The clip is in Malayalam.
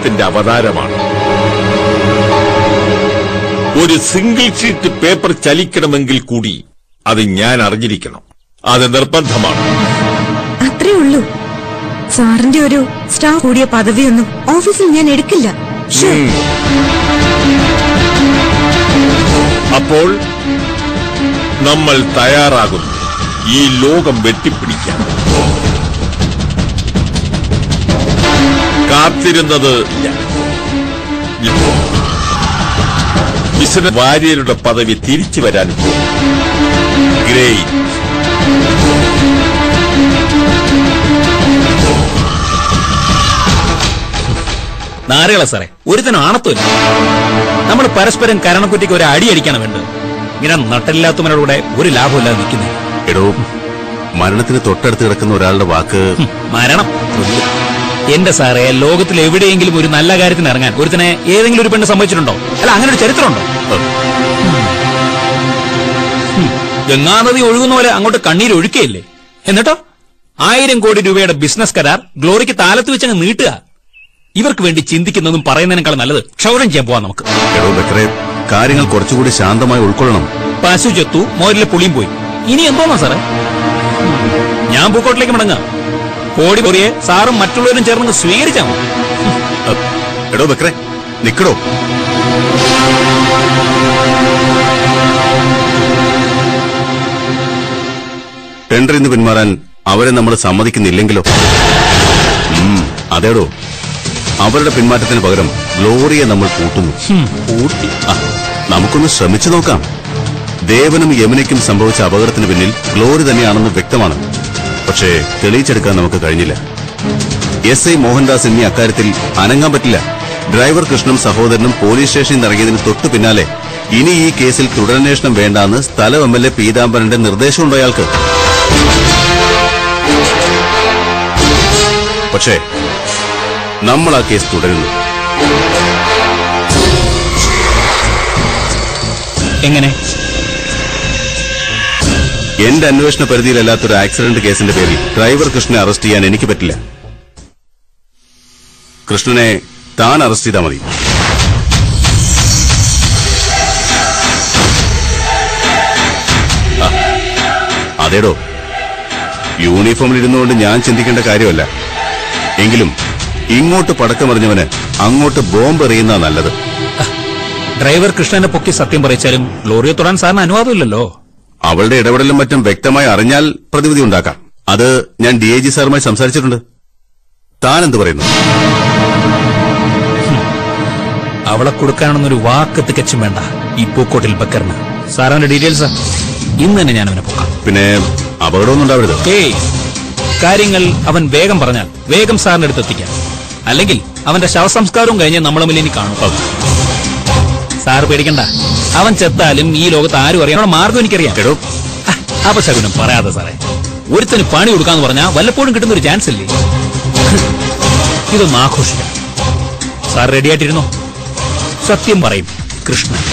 ദൈവത്തിന്റെ അവതാരമാണ്. ഒരു സിംഗിൾ ഷീറ്റ് പേപ്പർ ചലിക്കണമെങ്കിൽ കൂടി അത് ഞാൻ അറിഞ്ഞിരിക്കണം. അത് നിർബന്ധമാണ്. അത്രേ ഉള്ളൂ. സാറിന്റെ ഒരു സ്റ്റാഫ് കൂടിയ പദവിയൊന്നും ഓഫീസിൽ ഞാൻ എടുക്കില്ല. അപ്പോൾ നമ്മൾ തയ്യാറാകുന്നു ഈ ലോകം വെട്ടിപ്പിടിക്കാൻ. കാത്തിരുന്നത് മിസ്റ്റർ വാര്യരുടെ പദവി തിരിച്ചു വരാൻ ഗ്രേറ്റ്. നാരകള സാറേ, ഒരുത്തനും ആണത്തുമില്ല. നമ്മൾ പരസ്പരം കരണക്കുറ്റിക്ക് ഒരു അടി അടിക്കാണ് വേണ്ടത്. ഇങ്ങനെ നട്ടില്ലാത്തവനോടെ ഒരു ലാഭമില്ലാതെ നിൽക്കുന്നത്. എടോ, മരണത്തിന് തൊട്ടടുത്ത് കിടക്കുന്ന ഒരാളുടെ വാക്ക് മരണം. എന്റെ സാറേ, ലോകത്തിൽ എവിടെയെങ്കിലും ഒരു നല്ല കാര്യത്തിന് ഇറങ്ങാൻ ഒരുത്തനെ ഏതെങ്കിലും ഒരു പെണ്ണ് സംഭവിച്ചിട്ടുണ്ടോ? അല്ല, അങ്ങനെ ഒരു ചരിത്രമുണ്ടോ? ഗംഗാനദി ഒഴുകുന്ന പോലെ അങ്ങോട്ട് കണ്ണീര് ഒഴുക്കുകയില്ലേ? എന്നിട്ടോ 1000 കോടി രൂപയുടെ ബിസിനസ് കരാർ ഗ്ലോറിക്ക് താലത്ത് വെച്ചങ്ങ് നീട്ടുക. ഇവർക്ക് വേണ്ടി ചിന്തിക്കുന്നതും പറയുന്നതിനേക്കാൾ നല്ലത് ക്ഷൗരം ചെയ്യാൻ പോവാം നമുക്ക്. കാര്യങ്ങൾ കുറച്ചുകൂടി ശാന്തമായി ഉൾക്കൊള്ളണം. പശു ചെത്തു, മോരിലെ പുളിയും പോയി. ഇനി എന്തോന്നാ സാറേ? ഞാൻ പൂക്കോട്ടിലേക്ക് മടങ്ങാം. കോടി കോടിയെ സാറും മറ്റുള്ളവരും ചേർന്ന് സ്വീകരിച്ചാ മതി. എടോ ബക്രേ, നിക്കടോ. ടെൻഡർ ഇന്ന് പിന്മാറാൻ അവരെ നമ്മൾ സമ്മതിക്കുന്നില്ലെങ്കിലോ? അതേടോ, അവരുടെ പിന്മാറ്റത്തിന് പകരം ഗ്ലോറിയെ നമ്മൾ കൂട്ടുന്നു. നമുക്കൊന്ന് ശ്രമിച്ചു നോക്കാം. ദേവനും യമുനയ്ക്കും സംഭവിച്ച അപകടത്തിന് പിന്നിൽ ഗ്ലോറി തന്നെയാണെന്ന് വ്യക്തമാണ്. പക്ഷേ തെളിയിച്ചെടുക്കാൻ നമുക്ക് കഴിഞ്ഞില്ല. SI മോഹൻദാസ് എന്നീ അക്കാര്യത്തിൽ അനങ്ങാൻ പറ്റില്ല. ഡ്രൈവർ കൃഷ്ണനും സഹോദരനും പോലീസ് സ്റ്റേഷനിൽ ഇറങ്ങിയതിന് തൊട്ടു പിന്നാലെ ഇനി ഈ കേസിൽ തുടരന്വേഷണം വേണ്ടാന്ന് സ്ഥലം MLA പീതാംബരന്റെ നിർദ്ദേശമുണ്ടോ അയാൾക്ക്? പക്ഷേ നമ്മൾ ആ കേസ് തുടരുന്നു. എങ്ങനെ? എന്റെ അന്വേഷണ പരിധിയിലല്ലാത്തൊരു ആക്സിഡന്റ് കേസിന്റെ പേരിൽ ഡ്രൈവർ കൃഷ്ണനെ അറസ്റ്റ് ചെയ്യാൻ എനിക്ക് പറ്റില്ല. കൃഷ്ണനെ താൻ അറസ്റ്റ് ചെയ്താൽ മതി. അതേടോ, യൂണിഫോമിൽ ഇരുന്നുകൊണ്ട് ഞാൻ ചിന്തിക്കേണ്ട കാര്യമല്ല. എങ്കിലും ഇങ്ങോട്ട് പടക്കമറിഞ്ഞവന് അങ്ങോട്ട് ബോംബ് എറിയുന്ന നല്ലത്. ഡ്രൈവർ കൃഷ്ണനെ പൊക്കി സത്യം പറയിച്ചാലും ലോറിയെ തൊടാൻ സാറിന് അനുവാദമില്ലല്ലോ. അവളുടെ ഇടപെടലും മറ്റും വ്യക്തമായി അറിഞ്ഞാൽ പ്രതിവിധി ഉണ്ടാക്കാം. അത് ഞാൻ DIG സാറുമായി സംസാരിച്ചിട്ടുണ്ട്. താൻ എന്ത് പറയുന്നു? അവളെ കൊടുക്കാണെന്നൊരു വാക്ക് തികച്ചും വേണ്ട ഈ പൂക്കോട്ടിൽ ബക്കറിന്. സാറിന്റെ ഡീറ്റെയിൽസ് ഇന്ന് തന്നെ ഞാൻ അവനെ പോക്കാം. പിന്നെ അപകടമൊന്നും ഉണ്ടാവരുത്. കാര്യങ്ങൾ അവൻ വേഗം പറഞ്ഞാൽ വേഗം സാറിന്റെ അടുത്ത് എത്തിക്കാം. അല്ലെങ്കിൽ അവന്റെ ശവസംസ്കാരവും കഴിഞ്ഞ് നമ്മൾ തമ്മിൽ ഇനി കാണും. സാറ് പേടിക്കണ്ട. അവൻ ചെത്താലും ഈ ലോകത്ത് ആരും അറിയാം. മാർഗം എനിക്കറിയാം. അപശകുനം പറയാതെ സാറേ. ഒരുത്തന് പണി കൊടുക്കാന്ന് പറഞ്ഞാൽ വല്ലപ്പോഴും കിട്ടുന്ന ഒരു ചാൻസ് ഇല്ലേ? ഇതൊന്ന് ആഘോഷിക്കാം. സാർ റെഡിയായിട്ടിരുന്നോ? സത്യം പറയും കൃഷ്ണൻ.